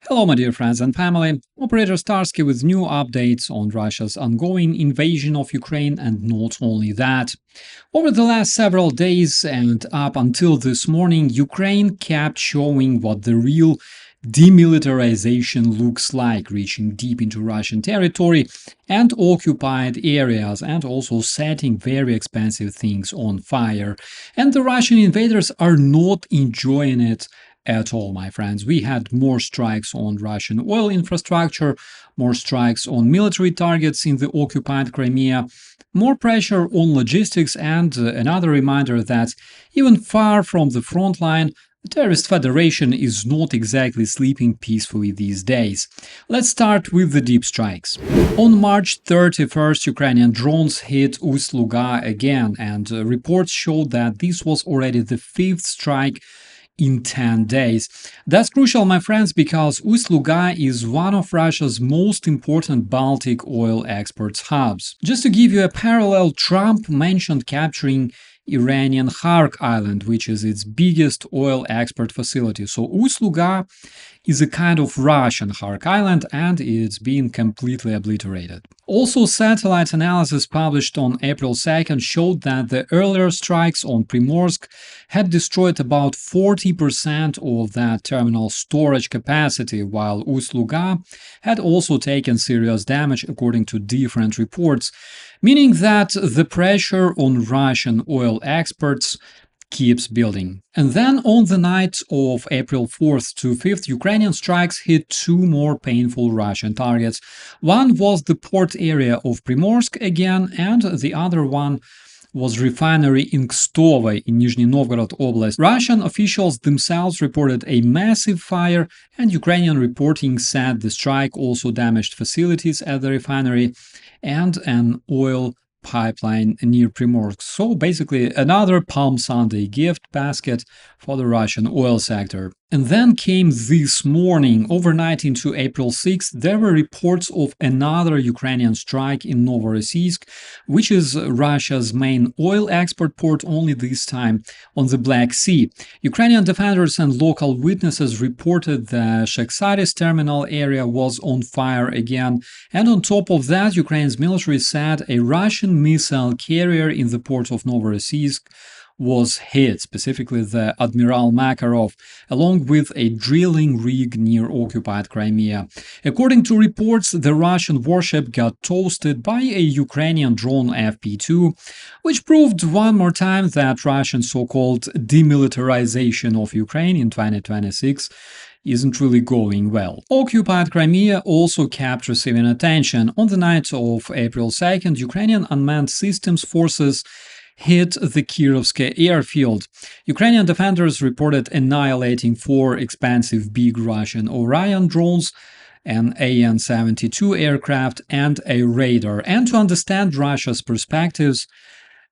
Hello, my dear friends and family. Operator Starsky with new updates on Russia's ongoing invasion of Ukraine, and not only that. Over the last several days and up until this morning, Ukraine kept showing what the real demilitarization looks like, reaching deep into Russian territory and occupied areas, and also setting very expensive things on fire. And the Russian invaders are not enjoying it at all, my friends. We had more strikes on Russian oil infrastructure, more strikes on military targets in the occupied Crimea, more pressure on logistics, and another reminder that even far from the front line, the terrorist federation is not exactly sleeping peacefully these days. Let's start with the deep strikes. On March 31st, Ukrainian drones hit Ust-Luga again, and reports showed that this was already the fifth strike in 10 days. That's crucial, my friends, because Ust-Luga is one of Russia's most important Baltic oil export hubs. Just to give you a parallel, Trump mentioned capturing Iranian Khark Island, which is its biggest oil export facility. So Ust-Luga is a kind of Russian Khark Island, and it's been completely obliterated. Also, satellite analysis published on April 2nd showed that the earlier strikes on Primorsk had destroyed about 40% of that terminal storage capacity, while Ust-Luga had also taken serious damage according to different reports, meaning that the pressure on Russian oil exports keeps building. And then on the night of April 4th to 5th, Ukrainian strikes hit two more painful Russian targets. One was the port area of Primorsk again, and the other one was refinery in Kstovo in Nizhny Novgorod Oblast. Russian officials themselves reported a massive fire, and Ukrainian reporting said the strike also damaged facilities at the refinery and an oil pipeline near Primorsk. So basically another Palm Sunday gift basket for the Russian oil sector. And then came this morning, overnight into April 6th, there were reports of another Ukrainian strike in Novorossiysk, which is Russia's main oil export port, only this time on the Black Sea. Ukrainian defenders and local witnesses reported the Sheksaris terminal area was on fire again, and on top of that, Ukraine's military said a Russian missile carrier in the port of Novorossiysk was hit, specifically the Admiral Makarov, along with a drilling rig near occupied Crimea. According to reports, the Russian warship got toasted by a Ukrainian drone FP2, which proved one more time that Russian so-called demilitarization of Ukraine in 2026 isn't really going well. Occupied Crimea also kept receiving attention. On the night of April 2nd, Ukrainian unmanned systems forces hit the Kirovsk airfield. Ukrainian defenders reported annihilating four expensive big Russian Orion drones, an AN-72 aircraft, and a radar. And to understand Russia's perspectives,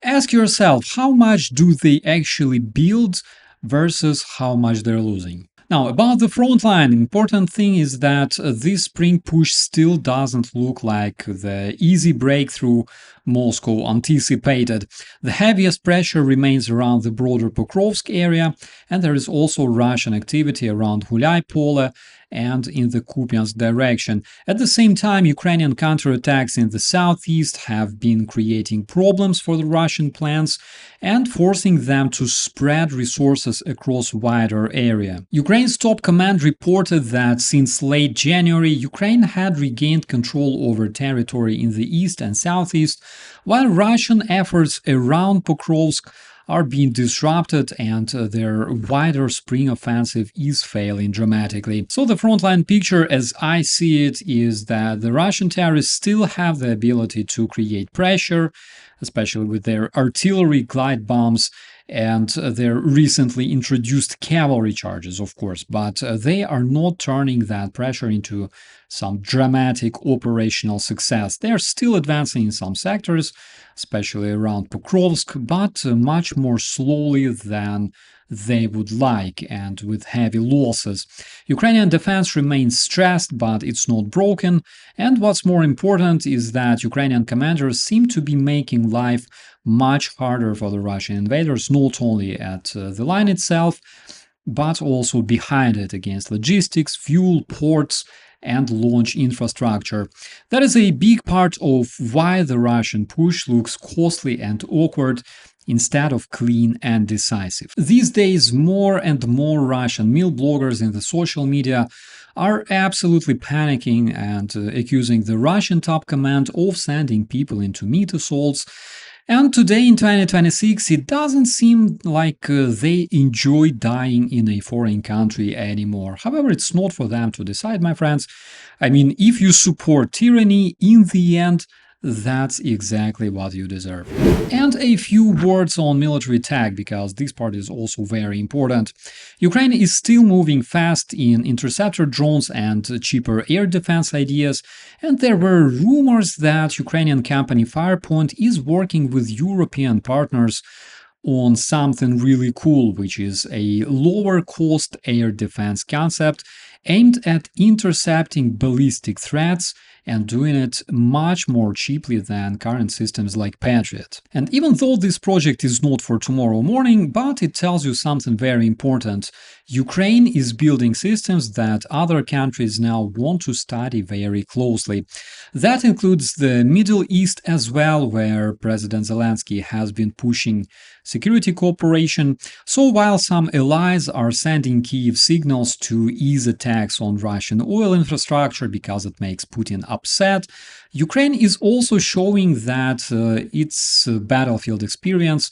ask yourself, how much do they actually build versus how much they're losing? Now, about the front line, important thing is that this spring push still doesn't look like the easy breakthrough Moscow anticipated. The heaviest pressure remains around the broader Pokrovsk area, and there is also Russian activity around Gulay-Pole and in the Kupiansk direction. At the same time, Ukrainian counterattacks in the southeast have been creating problems for the Russian plans and forcing them to spread resources across wider area. Ukraine's top command reported that since late January, Ukraine had regained control over territory in the east and southeast, while Russian efforts around Pokrovsk are being disrupted and their wider spring offensive is failing dramatically. So the frontline picture, as I see it, is that the Russian terrorists still have the ability to create pressure, especially with their artillery glide bombs and their recently introduced cavalry charges, of course, but they are not turning that pressure into some dramatic operational success. They are still advancing in some sectors, especially around Pokrovsk, but much more slowly than they would like and with heavy losses. Ukrainian defense remains stressed, but it's not broken, and what's more important is that Ukrainian commanders seem to be making life much harder for the Russian invaders, not only at the line itself, but also behind it against logistics, fuel, ports, and launch infrastructure. That is a big part of why the Russian push looks costly and awkward instead of clean and decisive. These days, more and more Russian mil bloggers in the social media are absolutely panicking and accusing the Russian top command of sending people into meat assaults. And today in 2026, it doesn't seem like they enjoy dying in a foreign country anymore. However, it's not for them to decide, my friends. I mean, if you support tyranny, in the end, that's exactly what you deserve. And a few words on military tech, because this part is also very important. Ukraine is still moving fast in interceptor drones and cheaper air defense ideas, and there were rumors that Ukrainian company Firepoint is working with European partners on something really cool, which is a lower-cost air defense concept aimed at intercepting ballistic threats and doing it much more cheaply than current systems like Patriot. And even though this project is not for tomorrow morning, but it tells you something very important. Ukraine is building systems that other countries now want to study very closely. That includes the Middle East as well, where President Zelensky has been pushing security cooperation. So while some allies are sending Kyiv signals to ease attacks on Russian oil infrastructure because it makes Putin upset, Ukraine is also showing that its battlefield experience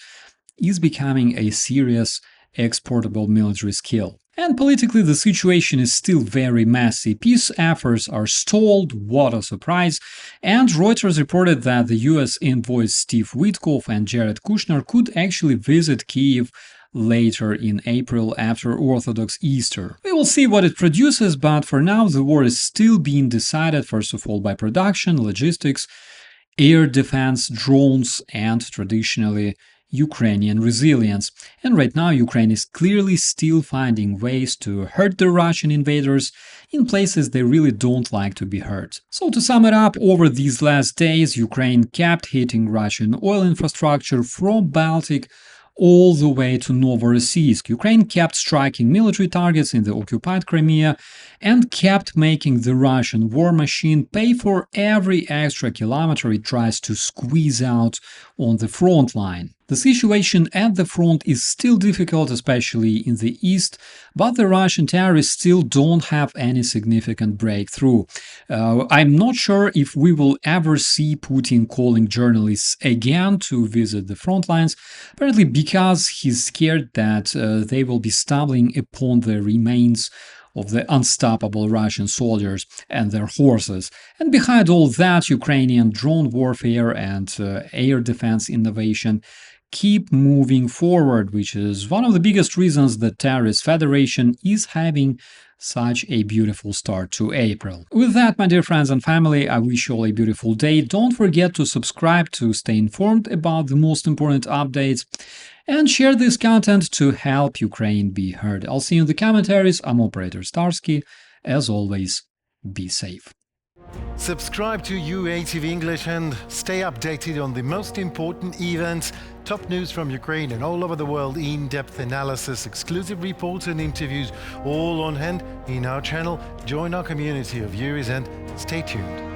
is becoming a serious exportable military skill. And politically, the situation is still very messy. Peace efforts are stalled, what a surprise, and Reuters reported that the US envoys Steve Witkoff and Jared Kushner could actually visit Kyiv later in April after Orthodox Easter. We will see what it produces, but for now the war is still being decided first of all by production, logistics, air defense, drones, and traditionally Ukrainian resilience. And right now Ukraine is clearly still finding ways to hurt the Russian invaders in places they really don't like to be hurt. So to sum it up, over these last days Ukraine kept hitting Russian oil infrastructure from Baltic all the way to Novorossiysk. Ukraine kept striking military targets in the occupied Crimea and kept making the Russian war machine pay for every extra kilometer it tries to squeeze out on the front line. The situation at the front is still difficult, especially in the east, but the Russian terrorists still don't have any significant breakthrough. I'm not sure if we will ever see Putin calling journalists again to visit the front lines, apparently because he's scared that they will be stumbling upon the remains of the unstoppable Russian soldiers and their horses. And behind all that, Ukrainian drone warfare and air defense innovation keep moving forward, which is one of the biggest reasons the Terrorist Federation is having such a beautiful start to April. With that, my dear friends and family, I wish you all a beautiful day. Don't forget to subscribe to stay informed about the most important updates and share this content to help Ukraine be heard. I'll see you in the commentaries. I'm Operator Starsky. As always, be safe. Subscribe to UATV English and stay updated on the most important events, top news from Ukraine and all over the world, in-depth analysis, exclusive reports and interviews, all on hand in our channel. Join our community of viewers and stay tuned.